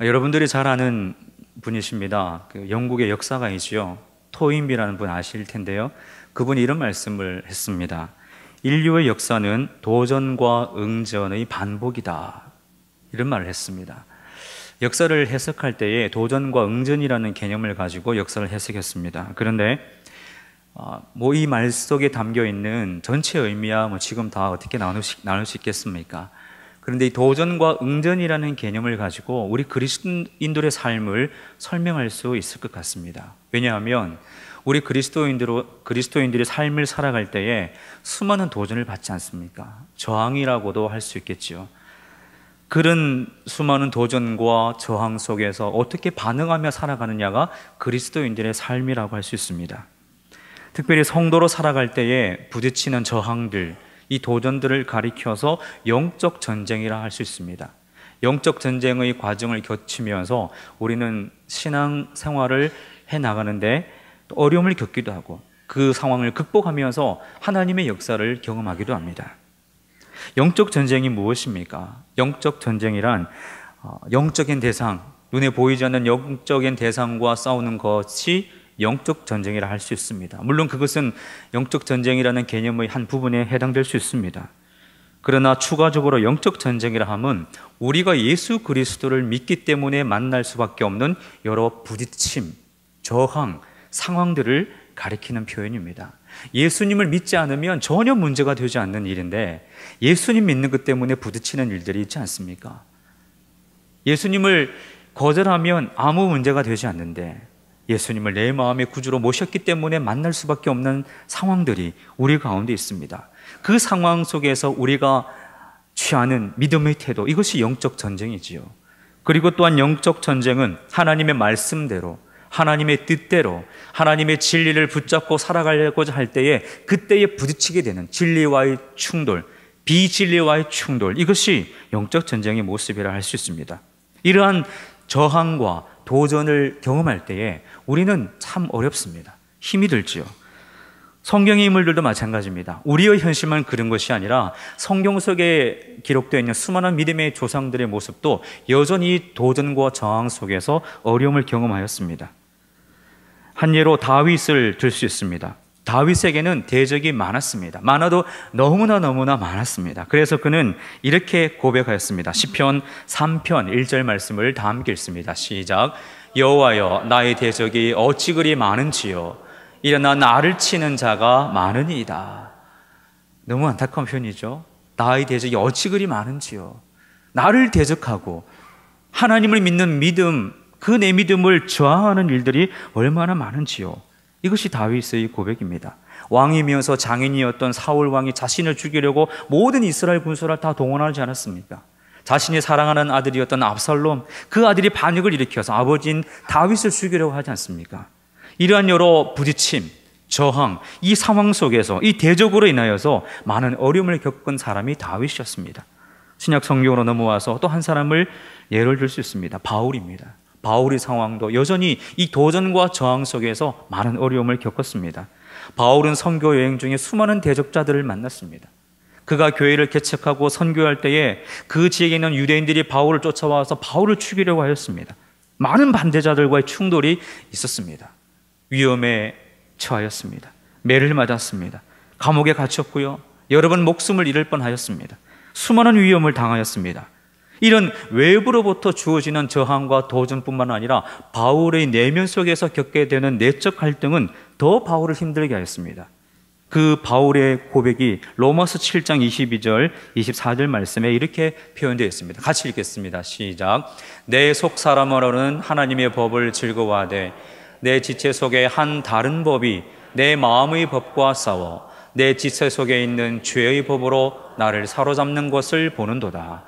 여러분들이 잘 아는 분이십니다. 영국의 역사가이지요. 토인비라는 분 아실 텐데요. 그분이 이런 말씀을 했습니다. 인류의 역사는 도전과 응전의 반복이다. 이런 말을 했습니다. 역사를 해석할 때에 도전과 응전이라는 개념을 가지고 역사를 해석했습니다. 그런데 이 말 속에 담겨 있는 전체 의미야 지금 다 어떻게 나눌 수 있겠습니까? 그런데 이 도전과 응전이라는 개념을 가지고 우리 그리스도인들의 삶을 설명할 수 있을 것 같습니다. 왜냐하면 우리 그리스도인들이 삶을 살아갈 때에 수많은 도전을 받지 않습니까? 저항이라고도 할 수 있겠지요. 그런 수많은 도전과 저항 속에서 어떻게 반응하며 살아가느냐가 그리스도인들의 삶이라고 할 수 있습니다. 특별히 성도로 살아갈 때에 부딪히는 저항들, 이 도전들을 가리켜서 영적 전쟁이라 할 수 있습니다. 영적 전쟁의 과정을 거치면서 우리는 신앙 생활을 해나가는데 어려움을 겪기도 하고 그 상황을 극복하면서 하나님의 역사를 경험하기도 합니다. 영적 전쟁이 무엇입니까? 영적 전쟁이란 영적인 대상, 눈에 보이지 않는 영적인 대상과 싸우는 것이 영적 전쟁이라 할 수 있습니다. 물론 그것은 영적 전쟁이라는 개념의 한 부분에 해당될 수 있습니다. 그러나 추가적으로 영적 전쟁이라 함은 우리가 예수 그리스도를 믿기 때문에 만날 수밖에 없는 여러 부딪힘, 저항, 상황들을 가리키는 표현입니다. 예수님을 믿지 않으면 전혀 문제가 되지 않는 일인데 예수님 믿는 것 때문에 부딪히는 일들이 있지 않습니까? 예수님을 거절하면 아무 문제가 되지 않는데 예수님을 내 마음의 구주로 모셨기 때문에 만날 수밖에 없는 상황들이 우리 가운데 있습니다. 그 상황 속에서 우리가 취하는 믿음의 태도, 이것이 영적 전쟁이지요. 그리고 또한 영적 전쟁은 하나님의 말씀대로, 하나님의 뜻대로, 하나님의 진리를 붙잡고 살아가려고자 할 때에 그때에 부딪히게 되는 진리와의 충돌, 비진리와의 충돌, 이것이 영적 전쟁의 모습이라 할 수 있습니다. 이러한 저항과 도전을 경험할 때에 우리는 참 어렵습니다. 힘이 들지요. 성경의 인물들도 마찬가지입니다. 우리의 현실만 그런 것이 아니라 성경 속에 기록되어 있는 수많은 믿음의 조상들의 모습도 여전히 도전과 저항 속에서 어려움을 경험하였습니다. 한 예로 다윗을 들 수 있습니다. 다윗에게는 대적이 많았습니다. 많아도 너무나 많았습니다. 그래서 그는 이렇게 고백하였습니다. 시편 3편 1절 말씀을 다 함께 읽습니다. 시작. 여호와여, 나의 대적이 어찌 그리 많은지요. 일어나 나를 치는 자가 많으니이다. 너무 안타까운 표현이죠. 나의 대적이 어찌 그리 많은지요. 나를 대적하고 하나님을 믿는 믿음, 그 내 믿음을 저항하는 일들이 얼마나 많은지요. 이것이 다윗의 고백입니다. 왕이면서 장인이었던 사울 왕이 자신을 죽이려고 모든 이스라엘 군수를 다 동원하지 않았습니까? 자신이 사랑하는 아들이었던 압살롬, 그 아들이 반역을 일으켜서 아버지인 다윗을 죽이려고 하지 않습니까? 이러한 여러 부딪힘, 저항, 이 상황 속에서 이 대적으로 인하여서 많은 어려움을 겪은 사람이 다윗이었습니다. 신약 성경으로 넘어와서 또 한 사람을 예를 들 수 있습니다. 바울입니다. 바울의 상황도 여전히 이 도전과 저항 속에서 많은 어려움을 겪었습니다. 바울은 선교 여행 중에 수많은 대적자들을 만났습니다. 그가 교회를 개척하고 선교할 때에 그 지역에 있는 유대인들이 바울을 쫓아와서 바울을 죽이려고 하였습니다. 많은 반대자들과의 충돌이 있었습니다. 위험에 처하였습니다. 매를 맞았습니다. 감옥에 갇혔고요. 여러 번 목숨을 잃을 뻔하였습니다. 수많은 위험을 당하였습니다. 이런 외부로부터 주어지는 저항과 도전뿐만 아니라 바울의 내면 속에서 겪게 되는 내적 갈등은 더 바울을 힘들게 하였습니다. 그 바울의 고백이 로마서 7장 22절, 24절 말씀에 이렇게 표현되어 있습니다. 같이 읽겠습니다. 시작. 내 속 사람으로는 하나님의 법을 즐거워하되 내 지체 속에 한 다른 법이 내 마음의 법과 싸워 내 지체 속에 있는 죄의 법으로 나를 사로잡는 것을 보는도다.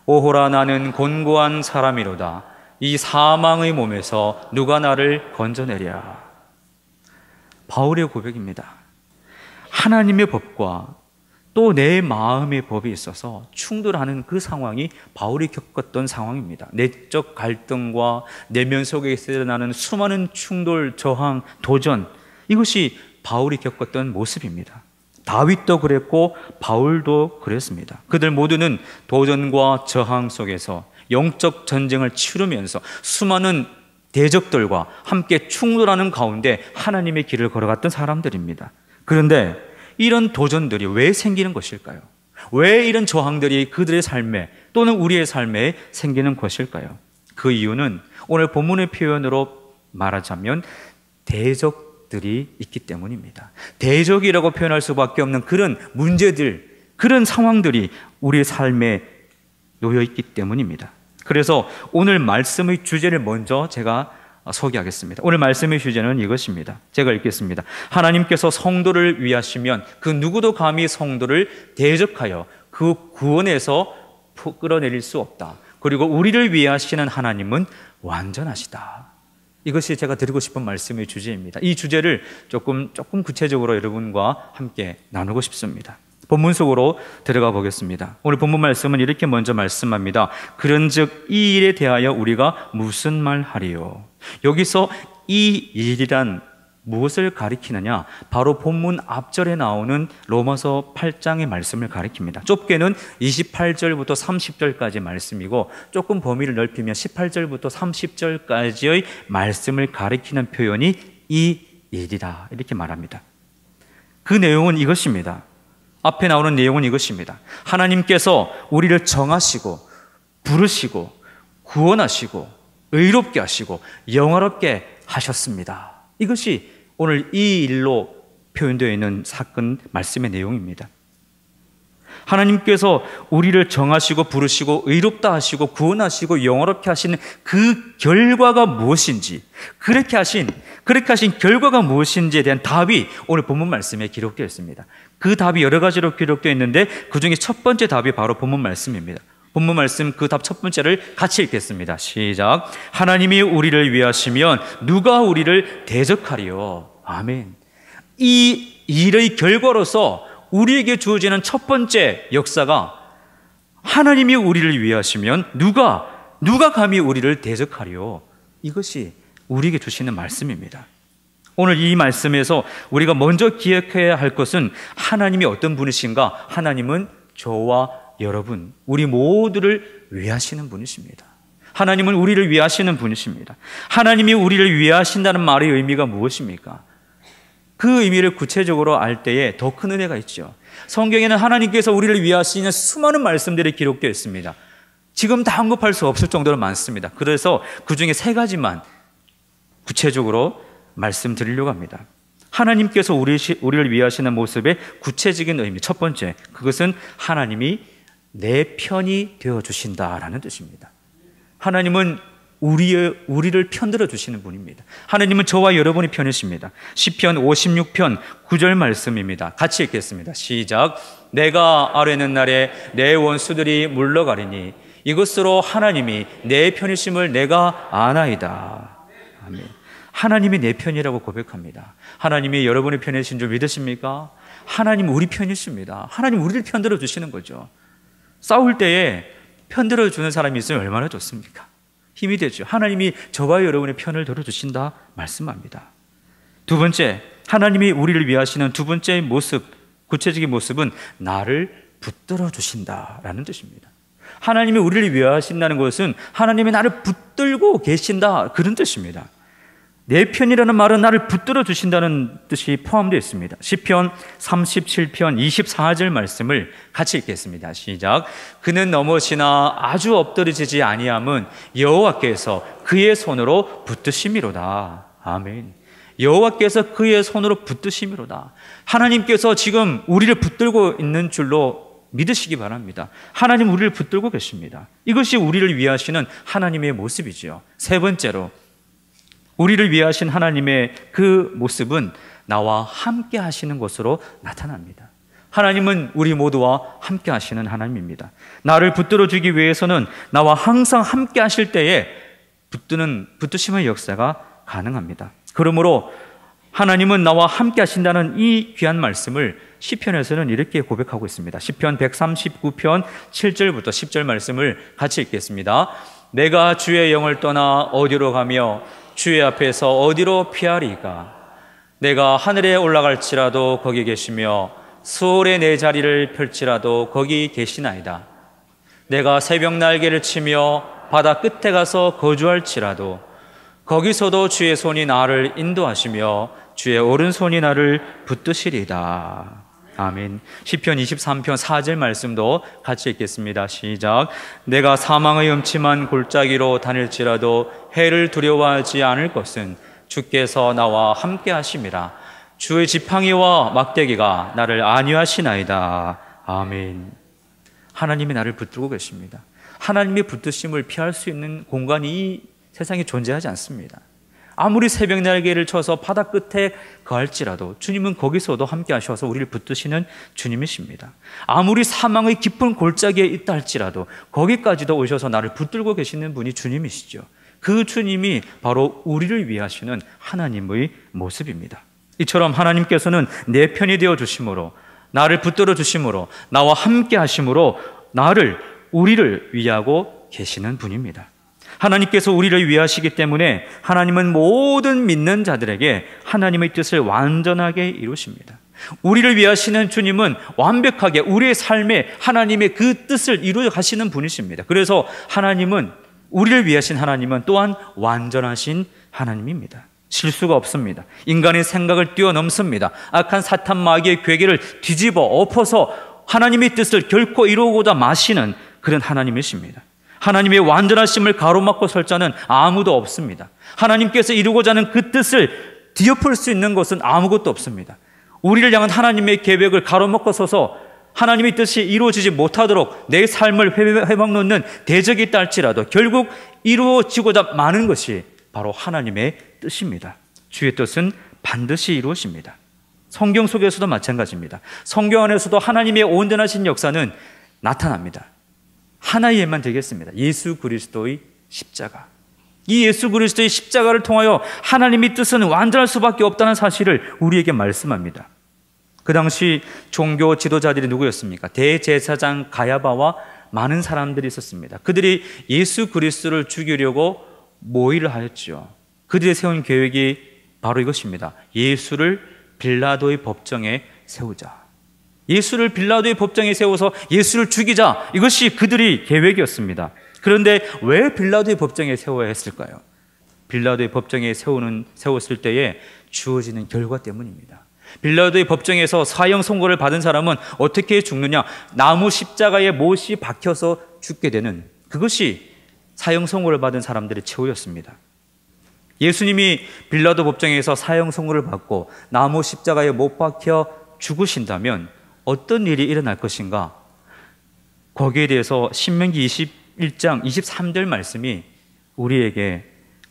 오호라, 나는 곤고한 사람이로다. 이 사망의 몸에서 누가 나를 건져내랴. 바울의 고백입니다. 하나님의 법과 또 내 마음의 법이 있어서 충돌하는 그 상황이 바울이 겪었던 상황입니다. 내적 갈등과 내면 속에 일어나는 수많은 충돌, 저항, 도전, 이것이 바울이 겪었던 모습입니다. 다윗도 그랬고 바울도 그랬습니다. 그들 모두는 도전과 저항 속에서 영적 전쟁을 치르면서 수많은 대적들과 함께 충돌하는 가운데 하나님의 길을 걸어갔던 사람들입니다. 그런데 이런 도전들이 왜 생기는 것일까요? 왜 이런 저항들이 그들의 삶에 또는 우리의 삶에 생기는 것일까요? 그 이유는 오늘 본문의 표현으로 말하자면 대적들이 있기 때문입니다. 대적이라고 표현할 수밖에 없는 그런 문제들, 그런 상황들이 우리의 삶에 놓여 있기 때문입니다. 그래서 오늘 말씀의 주제를 먼저 제가 소개하겠습니다. 오늘 말씀의 주제는 이것입니다. 제가 읽겠습니다. 하나님께서 성도를 위하시면 그 누구도 감히 성도를 대적하여 그 구원에서 끌어내릴 수 없다. 그리고 우리를 위하시는 하나님은 완전하시다. 이것이 제가 드리고 싶은 말씀의 주제입니다. 이 주제를 조금 구체적으로 여러분과 함께 나누고 싶습니다. 본문 속으로 들어가 보겠습니다. 오늘 본문 말씀은 이렇게 먼저 말씀합니다. 그런즉 이 일에 대하여 우리가 무슨 말 하리요? 여기서 이 일이란 무엇을 가리키느냐? 바로 본문 앞절에 나오는 로마서 8장의 말씀을 가리킵니다. 좁게는 28절부터 30절까지 말씀이고 조금 범위를 넓히면 18절부터 30절까지의 말씀을 가리키는 표현이 이 일이라 이렇게 말합니다. 그 내용은 이것입니다. 앞에 나오는 내용은 이것입니다. 하나님께서 우리를 정하시고 부르시고 구원하시고 의롭게 하시고 영화롭게 하셨습니다. 이것이 오늘 이 일로 표현되어 있는 사건 말씀의 내용입니다. 하나님께서 우리를 정하시고 부르시고 의롭다 하시고 구원하시고 영화롭게 하시는 그 결과가 무엇인지, 그렇게 하신 결과가 무엇인지에 대한 답이 오늘 본문 말씀에 기록되어 있습니다. 그 답이 여러 가지로 기록되어 있는데 그 중에 첫 번째 답이 바로 본문 말씀입니다. 본문 말씀 그 답 첫 번째를 같이 읽겠습니다. 시작. 하나님이 우리를 위하시면 누가 우리를 대적하리요? 아멘. 이 일의 결과로서 우리에게 주어지는 첫 번째 역사가 하나님이 우리를 위하시면 누가 감히 우리를 대적하리요? 이것이 우리에게 주시는 말씀입니다. 오늘 이 말씀에서 우리가 먼저 기억해야 할 것은 하나님이 어떤 분이신가? 하나님은 저와 여러분, 우리 모두를 위하시는 분이십니다. 하나님은 우리를 위하시는 분이십니다. 하나님이 우리를 위하신다는 말의 의미가 무엇입니까? 그 의미를 구체적으로 알 때에 더 큰 은혜가 있죠. 성경에는 하나님께서 우리를 위하시는 수많은 말씀들이 기록되어 있습니다. 지금 다 언급할 수 없을 정도로 많습니다. 그래서 그 중에 세 가지만 구체적으로 말씀드리려고 합니다. 하나님께서 우리를 위하시는 모습의 구체적인 의미, 첫 번째, 그것은 하나님이 내 편이 되어주신다라는 뜻입니다. 하나님은 우리를 편들어 주시는 분입니다. 하나님은 저와 여러분의 편이십니다. 시편 56편 9절 말씀입니다. 같이 읽겠습니다. 시작. 내가 아뢰는 날에 내 원수들이 물러가리니 이것으로 하나님이 내 편이심을 내가 아나이다. 아멘. 하나님이 내 편이라고 고백합니다. 하나님이 여러분의 편이신 줄 믿으십니까? 하나님 우리 편이십니다. 하나님 우리를 편들어 주시는 거죠. 싸울 때에 편들어 주는 사람이 있으면 얼마나 좋습니까? 힘이 되죠. 하나님이 저와 여러분의 편을 들어주신다 말씀합니다. 두 번째, 하나님이 우리를 위하시는 두 번째 모습, 구체적인 모습은 나를 붙들어 주신다라는 뜻입니다. 하나님이 우리를 위하신다는 것은 하나님이 나를 붙들고 계신다, 그런 뜻입니다. 내 편이라는 말은 나를 붙들어 주신다는 뜻이 포함되어 있습니다. 시편 37편 24절 말씀을 같이 읽겠습니다. 시작. 그는 넘어지나 아주 엎드러지지 아니함은 여호와께서 그의 손으로 붙드심이로다. 아멘. 여호와께서 그의 손으로 붙드심이로다. 하나님께서 지금 우리를 붙들고 있는 줄로 믿으시기 바랍니다. 하나님 우리를 붙들고 계십니다. 이것이 우리를 위하시는 하나님의 모습이지요. 세 번째로, 우리를 위하신 하나님의 그 모습은 나와 함께 하시는 것으로 나타납니다. 하나님은 우리 모두와 함께 하시는 하나님입니다. 나를 붙들어 주기 위해서는 나와 항상 함께 하실 때에 붙드심의 역사가 가능합니다. 그러므로 하나님은 나와 함께 하신다는 이 귀한 말씀을 시편에서는 이렇게 고백하고 있습니다. 시편 139편 7절부터 10절 말씀을 같이 읽겠습니다. 내가 주의 영을 떠나 어디로 가며 주의 앞에서 어디로 피하리까? 내가 하늘에 올라갈지라도 거기 계시며 수월에 내 자리를 펼치라도 거기 계시나이다. 내가 새벽 날개를 치며 바다 끝에 가서 거주할지라도 거기서도 주의 손이 나를 인도하시며 주의 오른손이 나를 붙드시리이다. 아멘. 시편 23편 4절 말씀도 같이 읽겠습니다. 시작. 내가 사망의 음침한 골짜기로 다닐지라도 해를 두려워하지 않을 것은 주께서 나와 함께 하심이라. 주의 지팡이와 막대기가 나를 안위하시나이다. 아멘. 하나님이 나를 붙들고 계십니다. 하나님의 붙드심을 피할 수 있는 공간이 이 세상에 존재하지 않습니다. 아무리 새벽 날개를 쳐서 바다 끝에 거할지라도 주님은 거기서도 함께 하셔서 우리를 붙드시는 주님이십니다. 아무리 사망의 깊은 골짜기에 있다 할지라도 거기까지도 오셔서 나를 붙들고 계시는 분이 주님이시죠. 그 주님이 바로 우리를 위하시는 하나님의 모습입니다. 이처럼 하나님께서는 내 편이 되어 주심으로, 나를 붙들어 주심으로, 나와 함께 하심으로 우리를 위하고 계시는 분입니다. 하나님께서 우리를 위하시기 때문에 하나님은 모든 믿는 자들에게 하나님의 뜻을 완전하게 이루십니다. 우리를 위하시는 주님은 완벽하게 우리의 삶에 하나님의 그 뜻을 이루어 가시는 분이십니다. 그래서 우리를 위하신 하나님은 또한 완전하신 하나님입니다. 실수가 없습니다. 인간의 생각을 뛰어넘습니다. 악한 사탄 마귀의 괴계를 뒤집어 엎어서 하나님의 뜻을 결코 이루고자 마시는 그런 하나님이십니다. 하나님의 완전하심을 가로막고 설 자는 아무도 없습니다. 하나님께서 이루고자 하는 그 뜻을 뒤엎을 수 있는 것은 아무것도 없습니다. 우리를 향한 하나님의 계획을 가로막고 서서 하나님의 뜻이 이루어지지 못하도록 내 삶을 회막놓는 대적이 있다 할지라도 결국 이루어지고자 마는 것이 바로 하나님의 뜻입니다. 주의 뜻은 반드시 이루어집니다. 성경 속에서도 마찬가지입니다. 성경 안에서도 하나님의 온전하신 역사는 나타납니다. 하나의 예만 되겠습니다. 예수 그리스도의 십자가. 이 예수 그리스도의 십자가를 통하여 하나님의 뜻은 완전할 수밖에 없다는 사실을 우리에게 말씀합니다. 그 당시 종교 지도자들이 누구였습니까? 대제사장 가야바와 많은 사람들이 있었습니다. 그들이 예수 그리스도를 죽이려고 모의를 하였죠. 그들이 세운 계획이 바로 이것입니다. 예수를 빌라도의 법정에 세우자. 예수를 빌라도의 법정에 세워서 예수를 죽이자. 이것이 그들의 계획이었습니다. 그런데 왜 빌라도의 법정에 세워야 했을까요? 빌라도의 법정에 세웠을 때에 주어지는 결과 때문입니다. 빌라도의 법정에서 사형 선고를 받은 사람은 어떻게 죽느냐? 나무 십자가에 못이 박혀서 죽게 되는, 그것이 사형 선고를 받은 사람들의 최후였습니다. 예수님이 빌라도 법정에서 사형 선고를 받고 나무 십자가에 못 박혀 죽으신다면 어떤 일이 일어날 것인가? 거기에 대해서 신명기 21장 23절 말씀이 우리에게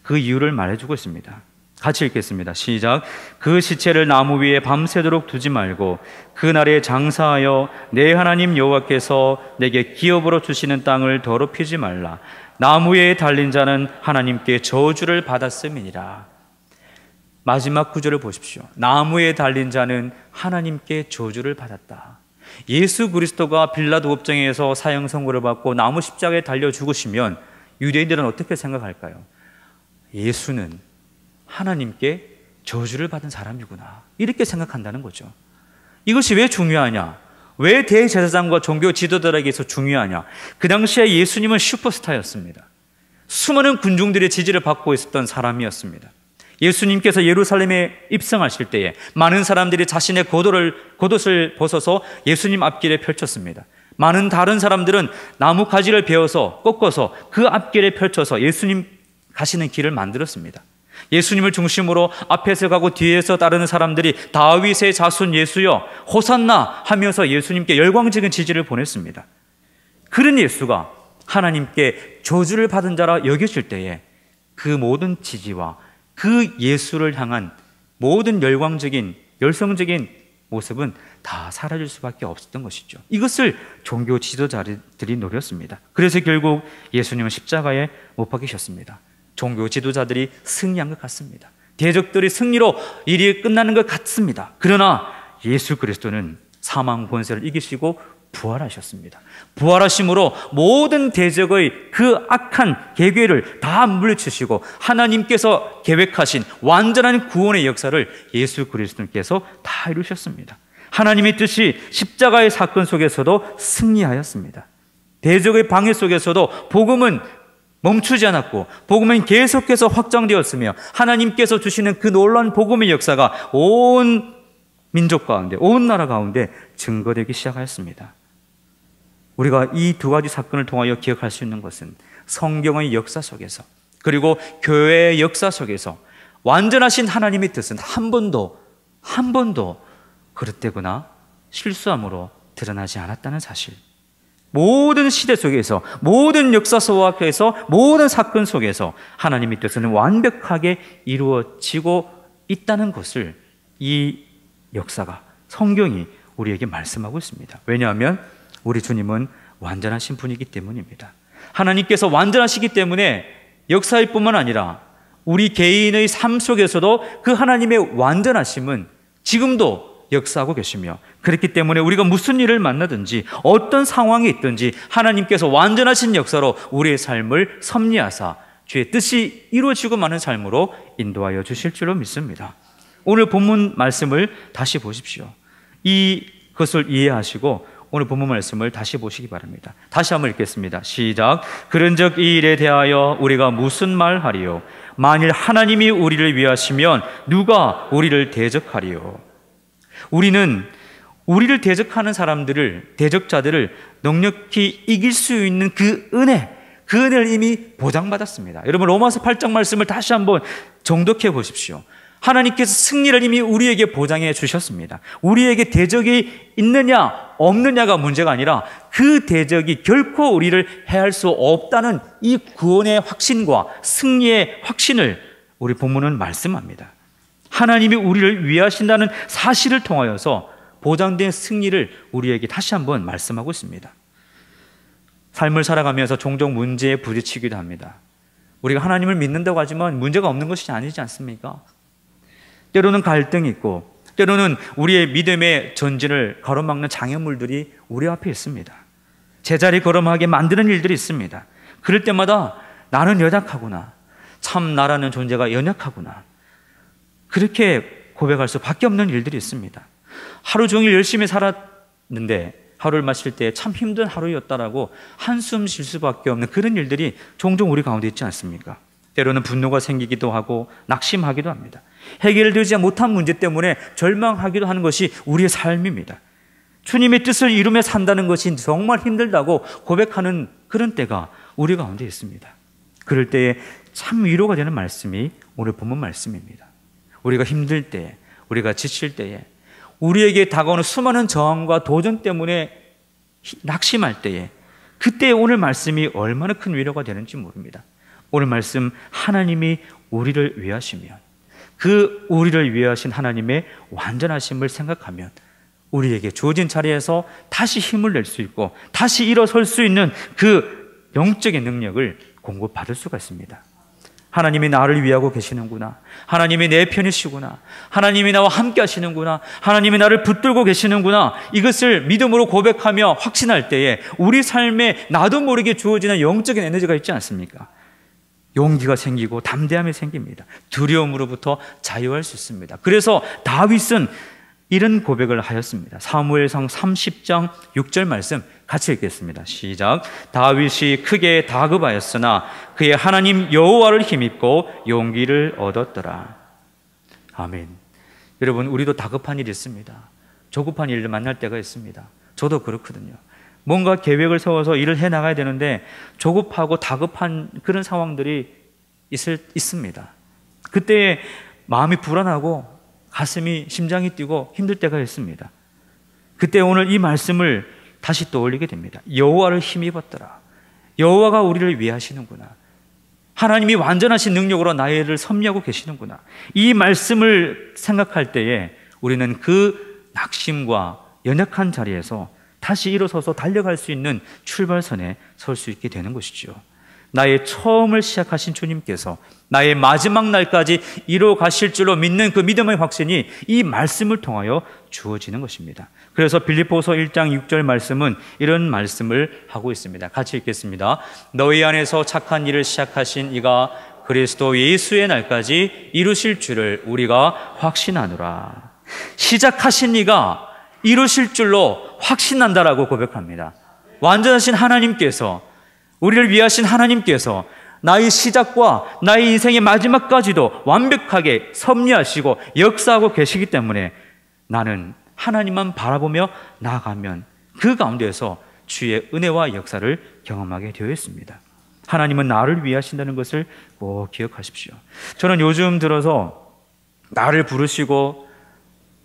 그 이유를 말해주고 있습니다. 같이 읽겠습니다. 시작. 그 시체를 나무 위에 밤새도록 두지 말고 그날에 장사하여 내 하나님 여호와께서 내게 기업으로 주시는 땅을 더럽히지 말라. 나무에 달린 자는 하나님께 저주를 받았음이니라. 마지막 구절을 보십시오. 나무에 달린 자는 하나님께 저주를 받았다. 예수 그리스도가 빌라도 법정에서 사형 선고를 받고 나무 십자가에 달려 죽으시면 유대인들은 어떻게 생각할까요? 예수는 하나님께 저주를 받은 사람이구나, 이렇게 생각한다는 거죠. 이것이 왜 중요하냐? 왜 대제사장과 종교 지도자에게서 중요하냐? 그 당시에 예수님은 슈퍼스타였습니다. 수많은 군중들의 지지를 받고 있었던 사람이었습니다. 예수님께서 예루살렘에 입성하실 때에 많은 사람들이 자신의 겉옷을 벗어서 예수님 앞길에 펼쳤습니다. 많은 다른 사람들은 나무 가지를 베어서 꺾어서 그 앞길에 펼쳐서 예수님 가시는 길을 만들었습니다. 예수님을 중심으로 앞에서 가고 뒤에서 따르는 사람들이 다윗의 자손 예수여 호산나 하면서 예수님께 열광적인 지지를 보냈습니다. 그런 예수가 하나님께 저주를 받은 자라 여겨질 때에 그 모든 지지와 그 예수를 향한 모든 열성적인 모습은 다 사라질 수밖에 없었던 것이죠. 이것을 종교 지도자들이 노렸습니다. 그래서 결국 예수님은 십자가에 못 박히셨습니다. 종교 지도자들이 승리한 것 같습니다. 대적들이 승리로 일이 끝나는 것 같습니다. 그러나 예수 그리스도는 사망 권세를 이기시고 부활하셨습니다. 부활하심으로 모든 대적의 그 악한 계획을 다 물리치시고 하나님께서 계획하신 완전한 구원의 역사를 예수 그리스도께서 다 이루셨습니다. 하나님의 뜻이 십자가의 사건 속에서도 승리하였습니다. 대적의 방해 속에서도 복음은 멈추지 않았고 복음은 계속해서 확장되었으며 하나님께서 주시는 그 놀라운 복음의 역사가 온 민족 가운데, 온 나라 가운데 증거되기 시작하였습니다. 우리가 이 두 가지 사건을 통하여 기억할 수 있는 것은 성경의 역사 속에서, 그리고 교회의 역사 속에서 완전하신 하나님의 뜻은 한 번도 그릇되거나 실수함으로 드러나지 않았다는 사실. 모든 시대 속에서, 모든 역사 속에서, 모든 사건 속에서 하나님의 뜻은 완벽하게 이루어지고 있다는 것을 이 역사가, 성경이 우리에게 말씀하고 있습니다. 왜냐하면 우리 주님은 완전하신 분이기 때문입니다. 하나님께서 완전하시기 때문에 역사일 뿐만 아니라 우리 개인의 삶 속에서도 그 하나님의 완전하심은 지금도 역사하고 계시며, 그렇기 때문에 우리가 무슨 일을 만나든지 어떤 상황이 있든지 하나님께서 완전하신 역사로 우리의 삶을 섭리하사 주의 뜻이 이루어지고 마는 삶으로 인도하여 주실 줄로 믿습니다. 오늘 본문 말씀을 다시 보십시오. 이것을 이해하시고 오늘 본문 말씀을 다시 보시기 바랍니다. 다시 한번 읽겠습니다. 시작. 그런즉 이 일에 대하여 우리가 무슨 말하리요? 만일 하나님이 우리를 위하시면 누가 우리를 대적하리요? 우리는 우리를 대적하는 사람들을, 대적자들을 넉넉히 이길 수 있는 그 은혜를 이미 보장받았습니다. 여러분, 로마서 8장 말씀을 다시 한번 정독해 보십시오. 하나님께서 승리를 이미 우리에게 보장해 주셨습니다. 우리에게 대적이 있느냐 없느냐가 문제가 아니라 그 대적이 결코 우리를 해할 수 없다는 이 구원의 확신과 승리의 확신을 우리 본문은 말씀합니다. 하나님이 우리를 위하신다는 사실을 통하여서 보장된 승리를 우리에게 다시 한번 말씀하고 있습니다. 삶을 살아가면서 종종 문제에 부딪히기도 합니다. 우리가 하나님을 믿는다고 하지만 문제가 없는 것이 아니지 않습니까? 때로는 갈등이 있고, 때로는 우리의 믿음의 전진을 가로막는 장애물들이 우리 앞에 있습니다. 제자리 걸음하게 만드는 일들이 있습니다. 그럴 때마다 나는 연약하구나, 참 나라는 존재가 연약하구나, 그렇게 고백할 수밖에 없는 일들이 있습니다. 하루 종일 열심히 살았는데 하루를 마칠 때 참 힘든 하루였다라고 한숨 쉴 수밖에 없는 그런 일들이 종종 우리 가운데 있지 않습니까? 때로는 분노가 생기기도 하고 낙심하기도 합니다. 해결되지 못한 문제 때문에 절망하기도 하는 것이 우리의 삶입니다. 주님의 뜻을 이루며 산다는 것이 정말 힘들다고 고백하는 그런 때가 우리 가운데 있습니다. 그럴 때에 참 위로가 되는 말씀이 오늘 본문 말씀입니다. 우리가 힘들 때에, 우리가 지칠 때에, 우리에게 다가오는 수많은 저항과 도전 때문에 낙심할 때에, 그때 오늘 말씀이 얼마나 큰 위로가 되는지 모릅니다. 오늘 말씀, 하나님이 우리를 위하시면, 그 우리를 위하신 하나님의 완전하심을 생각하면 우리에게 주어진 자리에서 다시 힘을 낼 수 있고 다시 일어설 수 있는 그 영적인 능력을 공급받을 수가 있습니다. 하나님이 나를 위하고 계시는구나, 하나님이 내 편이시구나, 하나님이 나와 함께 하시는구나, 하나님이 나를 붙들고 계시는구나, 이것을 믿음으로 고백하며 확신할 때에 우리 삶에 나도 모르게 주어지는 영적인 에너지가 있지 않습니까? 용기가 생기고 담대함이 생깁니다. 두려움으로부터 자유할 수 있습니다. 그래서 다윗은 이런 고백을 하였습니다. 사무엘상 30장 6절 말씀 같이 읽겠습니다. 시작. 다윗이 크게 다급하였으나 그의 하나님 여호와를 힘입고 용기를 얻었더라. 아멘. 여러분, 우리도 다급한 일이 있습니다. 조급한 일을 만날 때가 있습니다. 저도 그렇거든요. 뭔가 계획을 세워서 일을 해나가야 되는데 조급하고 다급한 그런 상황들이 있습니다. 그때 마음이 불안하고 가슴이, 심장이 뛰고 힘들 때가 있습니다. 그때 오늘 이 말씀을 다시 떠올리게 됩니다. 여호와를 힘입었더라. 여호와가 우리를 위하시는구나. 하나님이 완전하신 능력으로 나를 섭리하고 계시는구나. 이 말씀을 생각할 때에 우리는 그 낙심과 연약한 자리에서 다시 일어서서 달려갈 수 있는 출발선에 설 수 있게 되는 것이죠. 나의 처음을 시작하신 주님께서 나의 마지막 날까지 이루어 가실 줄로 믿는 그 믿음의 확신이 이 말씀을 통하여 주어지는 것입니다. 그래서 빌립보서 1장 6절 말씀은 이런 말씀을 하고 있습니다. 같이 읽겠습니다. 너희 안에서 착한 일을 시작하신 이가 그리스도 예수의 날까지 이루실 줄을 우리가 확신하노라. 시작하신 이가 이루실 줄로 확신한다라고 고백합니다. 완전하신 하나님께서, 우리를 위하신 하나님께서 나의 시작과 나의 인생의 마지막까지도 완벽하게 섭리하시고 역사하고 계시기 때문에 나는 하나님만 바라보며 나아가면 그 가운데에서 주의 은혜와 역사를 경험하게 되어 있습니다. 하나님은 나를 위하신다는 것을 꼭 기억하십시오. 저는 요즘 들어서 나를 부르시고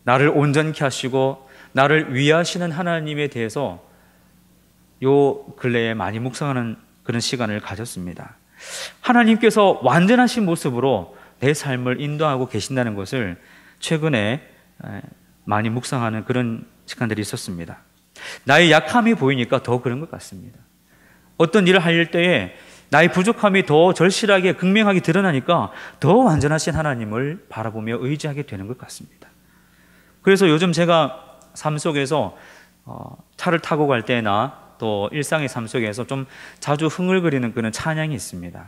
나를 온전케 하시고 나를 위하시는 하나님에 대해서 요 근래에 많이 묵상하는 그런 시간을 가졌습니다. 하나님께서 완전하신 모습으로 내 삶을 인도하고 계신다는 것을 최근에 많이 묵상하는 그런 시간들이 있었습니다. 나의 약함이 보이니까 더 그런 것 같습니다. 어떤 일을 할 때에 나의 부족함이 더 절실하게 극명하게 드러나니까 더 완전하신 하나님을 바라보며 의지하게 되는 것 같습니다. 그래서 요즘 제가 삶 속에서 차를 타고 갈 때나 또 일상의 삶 속에서 좀 자주 흥얼거리는 그런 찬양이 있습니다.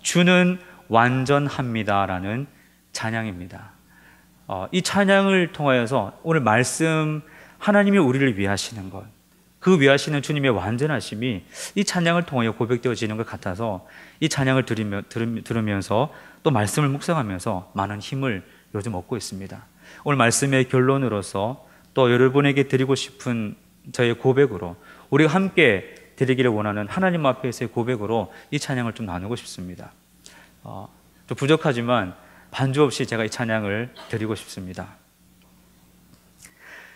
주는 완전합니다라는 찬양입니다. 이 찬양을 통하여서 오늘 말씀 하나님이 우리를 위하시는 것, 그 위하시는 주님의 완전하심이 이 찬양을 통하여 고백되어지는 것 같아서 이 찬양을 들으면서 또 말씀을 묵상하면서 많은 힘을 요즘 얻고 있습니다. 오늘 말씀의 결론으로서 또 여러분에게 드리고 싶은 저의 고백으로 우리가 함께 드리기를 원하는 하나님 앞에서의 고백으로 이 찬양을 좀 나누고 싶습니다. 좀 부족하지만 반주 없이 제가 이 찬양을 드리고 싶습니다.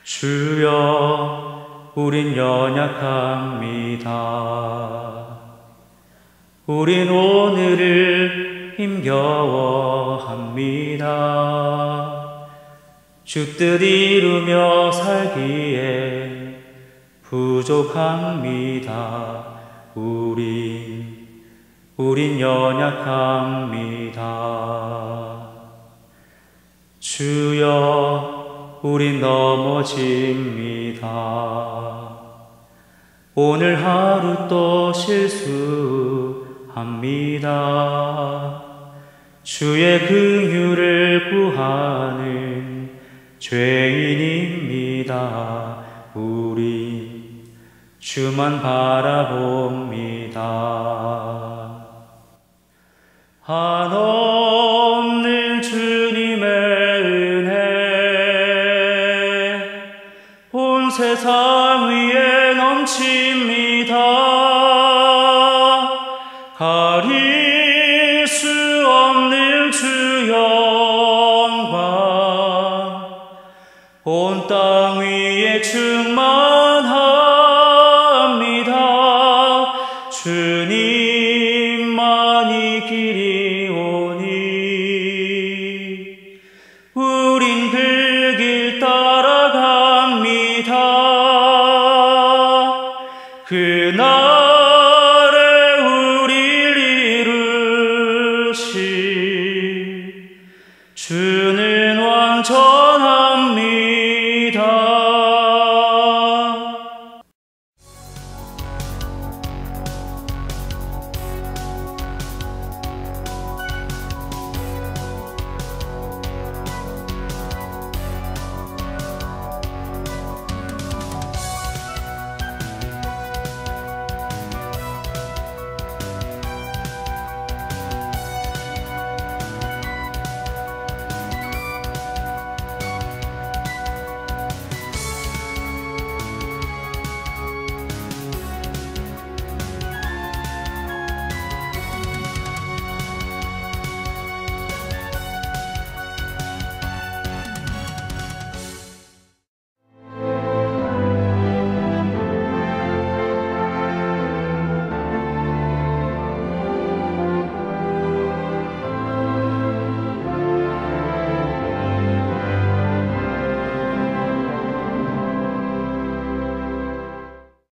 주여, 우린 연약합니다. 우린 오늘을 힘겨워합니다. 주 뜻 이루며 살기에 부족합니다. 우린 연약합니다. 주여, 우린 넘어집니다. 오늘 하루 또 실수합니다. 주의 긍휼을 구하는 죄인입니다. 우리 주만 바라봅니다. 한없는 주님의 은혜 온 세상 위에 넘칩니다. 가릴 수 없는 주 영광 온 땅 위에 충만합니다. 주님만이 길이오니 우린 그 길 따라갑니다. 그날